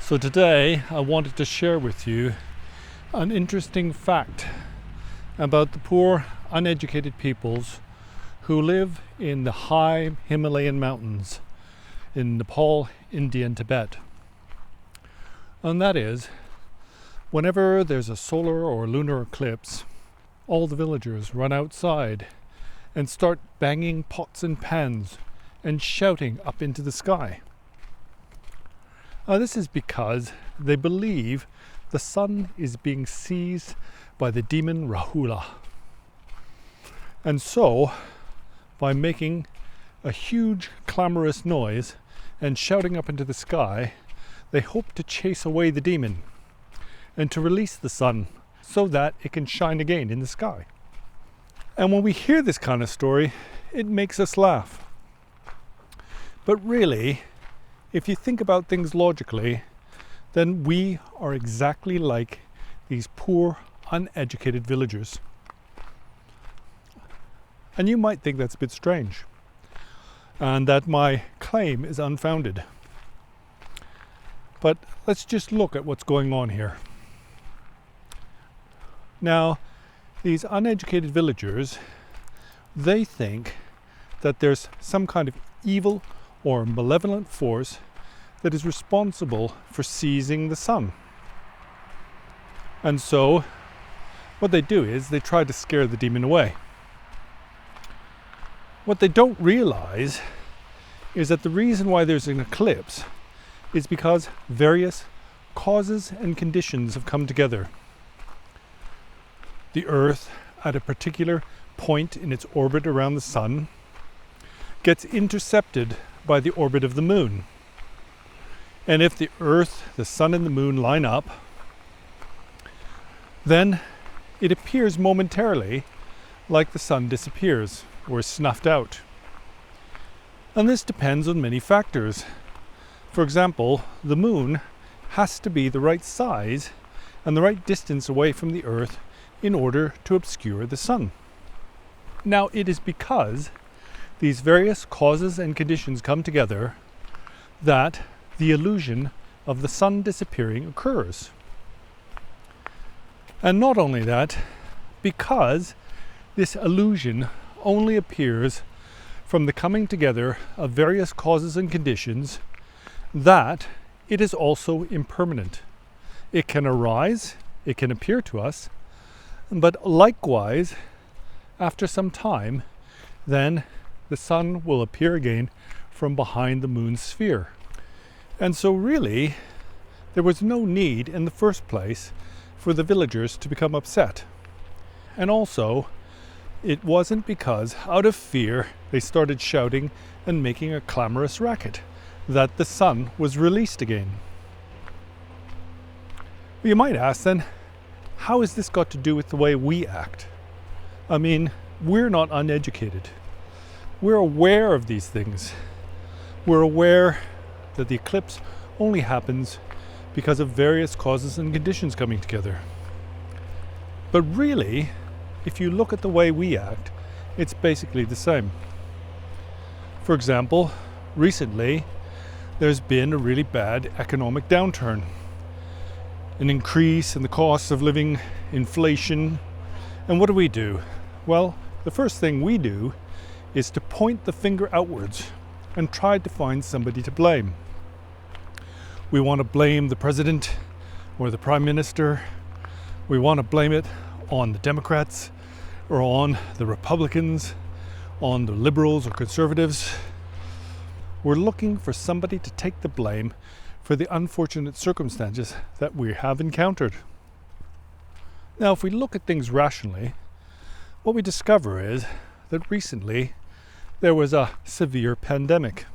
So today I wanted to share with you an interesting fact about the poor, uneducated peoples who live in the high Himalayan mountains in Nepal, India and Tibet. And that is, whenever there's a solar or lunar eclipse, all the villagers run outside and start banging pots and pans and shouting up into the sky. This is because they believe the sun is being seized by the demon Rahula. And so, by making a huge clamorous noise and shouting up into the sky, they hope to chase away the demon and to release the sun so that it can shine again in the sky. And when we hear this kind of story, it makes us laugh. But really, if you think about things logically, then we are exactly like these poor, uneducated villagers. And you might think that's a bit strange, and that my claim is unfounded. But let's just look at what's going on here. Now, these uneducated villagers, they think that there's some kind of evil or malevolent force that is responsible for seizing the sun. And so what they do is they try to scare the demon away. What they don't realize is that the reason why there's an eclipse is because various causes and conditions have come together. The Earth, at a particular point in its orbit around the sun, gets intercepted by the orbit of the moon. And if the Earth, the sun and the moon line up, then it appears momentarily like the sun disappears or is snuffed out. And this depends on many factors. For example, the moon has to be the right size and the right distance away from the Earth in order to obscure the sun. Now, it is because these various causes and conditions come together that the illusion of the sun disappearing occurs. And not only that, because this illusion only appears from the coming together of various causes and conditions, that it is also impermanent. It can arise, it can appear to us, but likewise, after some time, then the sun will appear again from behind the moon's sphere. And so really, there was no need in the first place for the villagers to become upset. And also, it wasn't because, out of fear, they started shouting and making a clamorous racket that the sun was released again. Well, you might ask then, how has this got to do with the way we act? I mean, we're not uneducated. We're aware of these things. We're aware that the eclipse only happens because of various causes and conditions coming together. But really, if you look at the way we act, it's basically the same. For example, recently, there's been a really bad economic downturn. An increase in the cost of living, inflation. And what do? Well, the first thing we do is to point the finger outwards and try to find somebody to blame. We want to blame the president or the prime minister. We want to blame it on the Democrats or on the Republicans, on the liberals or conservatives. We're looking for somebody to take the blame for the unfortunate circumstances that we have encountered. Now, if we look at things rationally, what we discover is that recently there was a severe pandemic.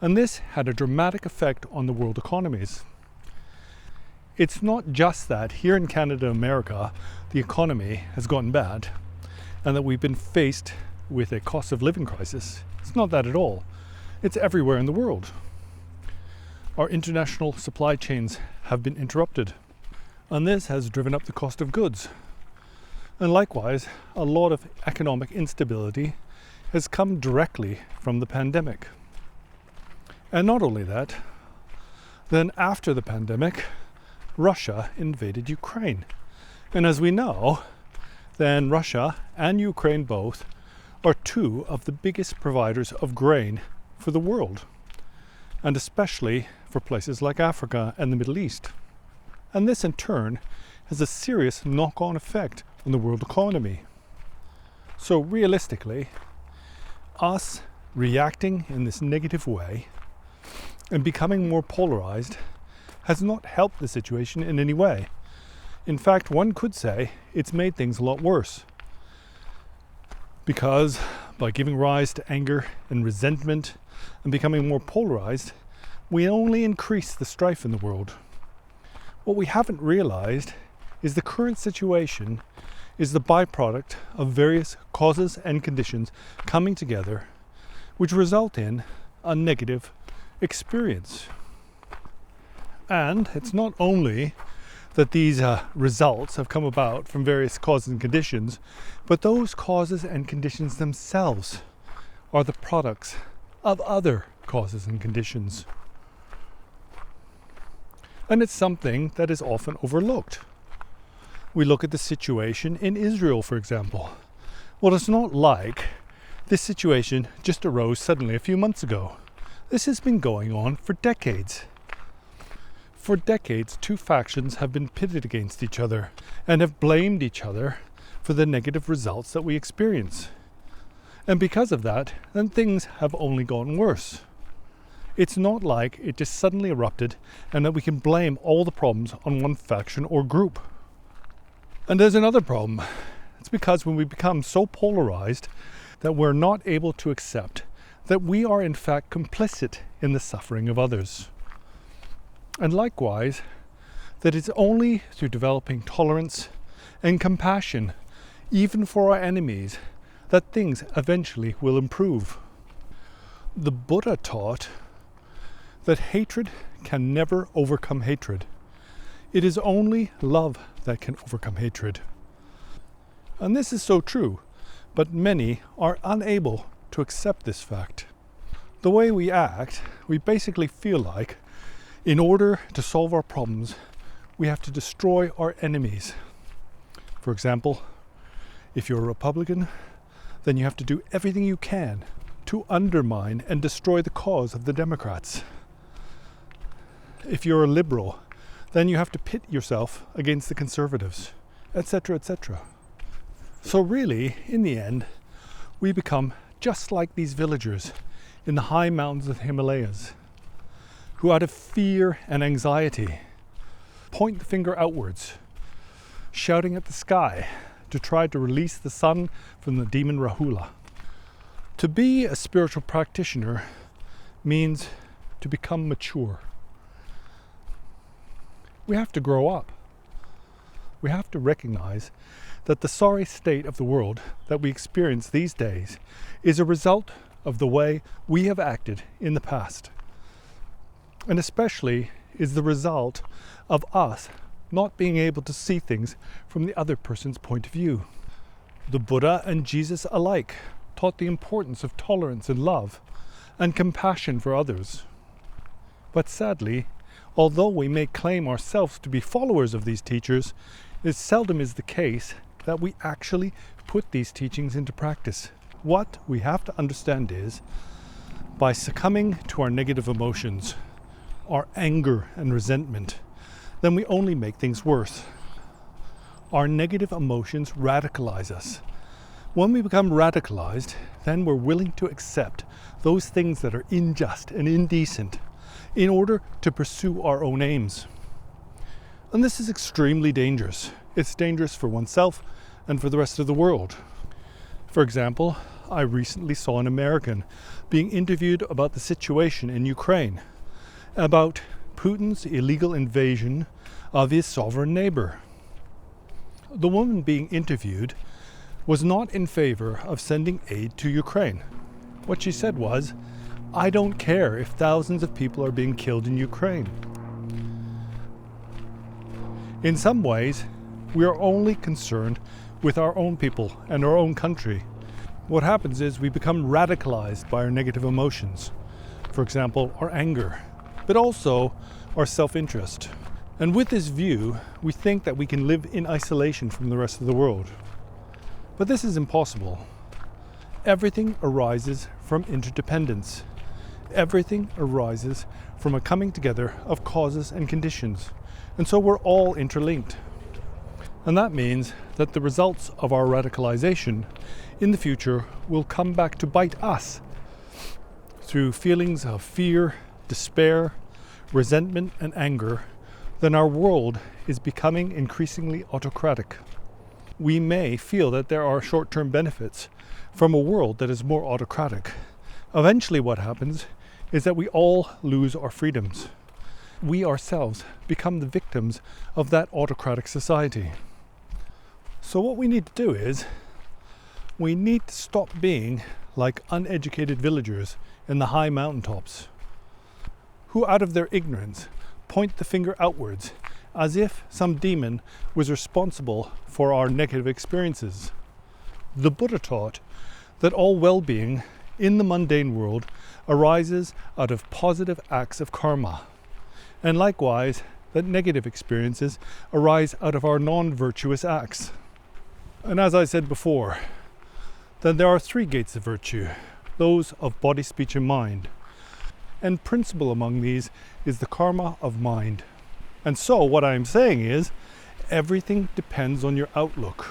And this had a dramatic effect on the world economies. It's not just that here in Canada and America, the economy has gotten bad and that we've been faced with a cost of living crisis. It's not that at all. It's everywhere in the world. Our international supply chains have been interrupted, and this has driven up the cost of goods. And likewise, a lot of economic instability has come directly from the pandemic. And not only that, Then after the pandemic, Russia invaded Ukraine. And as we know, then Russia and Ukraine both are two of the biggest providers of grain for the world, and especially for places like Africa and the Middle East. And this in turn has a serious knock-on effect on the world economy. So realistically, us reacting in this negative way and becoming more polarized has not helped the situation in any way. In fact, one could say it's made things a lot worse. Because by giving rise to anger and resentment and becoming more polarized, we only increase the strife in the world. What we haven't realized is the current situation is the byproduct of various causes and conditions coming together, which result in a negative experience. And it's not only that these results have come about from various causes and conditions, but those causes and conditions themselves are the products of other causes and conditions. And it's something that is often overlooked. We look at the situation in Israel, for example. Well, it's not like this situation just arose suddenly a few months ago. This has been going on for decades. For decades, two factions have been pitted against each other and have blamed each other for the negative results that we experience. And because of that, then things have only gotten worse. It's not like it just suddenly erupted and that we can blame all the problems on one faction or group. And there's another problem. It's because when we become so polarized that we're not able to accept that we are in fact complicit in the suffering of others. And likewise, that it's only through developing tolerance and compassion, even for our enemies, that things eventually will improve. The Buddha taught that hatred can never overcome hatred. It is only love that can overcome hatred. And this is so true, but many are unable to accept this fact. The way we act, we basically feel like in order to solve our problems, we have to destroy our enemies. For example, if you're a Republican, then you have to do everything you can to undermine and destroy the cause of the Democrats. If you're a liberal, then you have to pit yourself against the conservatives, etc., etc. So really, in the end, we become just like these villagers in the high mountains of the Himalayas, who out of fear and anxiety point the finger outwards, shouting at the sky to try to release the sun from the demon Rahula. To be a spiritual practitioner means to become mature. We have to grow up. We have to recognize that the sorry state of the world that we experience these days is a result of the way we have acted in the past, and especially is the result of us not being able to see things from the other person's point of view. The Buddha and Jesus alike taught the importance of tolerance and love and compassion for others. But sadly, although we may claim ourselves to be followers of these teachers, it seldom is the case that we actually put these teachings into practice. What we have to understand is, by succumbing to our negative emotions, our anger and resentment, then we only make things worse. Our negative emotions radicalize us. When we become radicalized, then we're willing to accept those things that are unjust and indecent in order to pursue our own aims. And this is extremely dangerous. It's dangerous for oneself and for the rest of the world. For example, I recently saw an American being interviewed about the situation in Ukraine, about Putin's illegal invasion of his sovereign neighbor. The woman being interviewed was not in favor of sending aid to Ukraine. What she said was, "I don't care if thousands of people are being killed in Ukraine." In some ways, we are only concerned with our own people and our own country. What happens is we become radicalized by our negative emotions. For example, our anger. But also, our self-interest. And with this view, we think that we can live in isolation from the rest of the world. But this is impossible. Everything arises from interdependence. Everything arises from a coming together of causes and conditions. And so we're all interlinked. And that means that the results of our radicalization in the future will come back to bite us through feelings of fear, despair, resentment, and anger. Then our world is becoming increasingly autocratic. We may feel that there are short-term benefits from a world that is more autocratic. Eventually what happens is that we all lose our freedoms. We ourselves become the victims of that autocratic society. So what we need to do is, we need to stop being like uneducated villagers in the high mountaintops, who out of their ignorance point the finger outwards as if some demon was responsible for our negative experiences. The Buddha taught that all well-being in the mundane world arises out of positive acts of karma, and likewise that negative experiences arise out of our non-virtuous acts. And as I said before, then there are three gates of virtue, those of body, speech and mind. And principal among these is the karma of mind. And so what I'm saying is, everything depends on your outlook.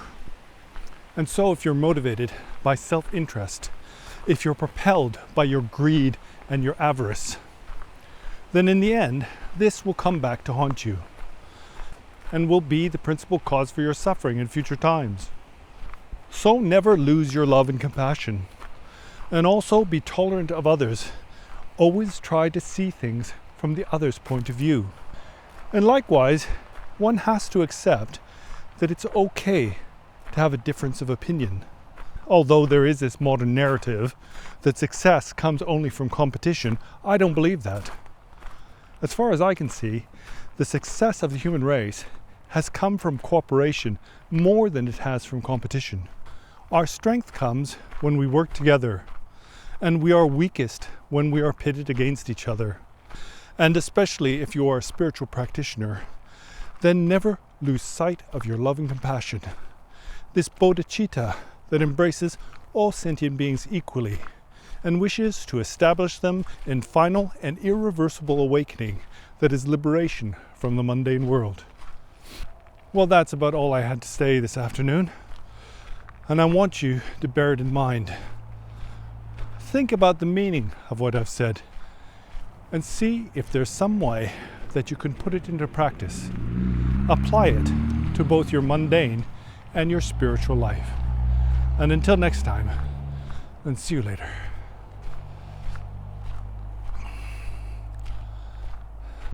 And so if you're motivated by self-interest, if you're propelled by your greed and your avarice, then in the end, this will come back to haunt you and will be the principal cause for your suffering in future times. So never lose your love and compassion, and also be tolerant of others. Always try to see things from the other's point of view. And likewise, one has to accept that it's okay to have a difference of opinion. Although there is this modern narrative that success comes only from competition, I don't believe that. As far as I can see, the success of the human race has come from cooperation more than it has from competition. Our strength comes when we work together, and we are weakest when we are pitted against each other. And especially if you are a spiritual practitioner, then never lose sight of your loving compassion. This bodhicitta that embraces all sentient beings equally and wishes to establish them in final and irreversible awakening that is liberation from the mundane world. Well, that's about all I had to say this afternoon, and I want you to bear it in mind. Think about the meaning of what I've said and see if there's some way that you can put it into practice. Apply it to both your mundane and your spiritual life. And until next time, then see you later.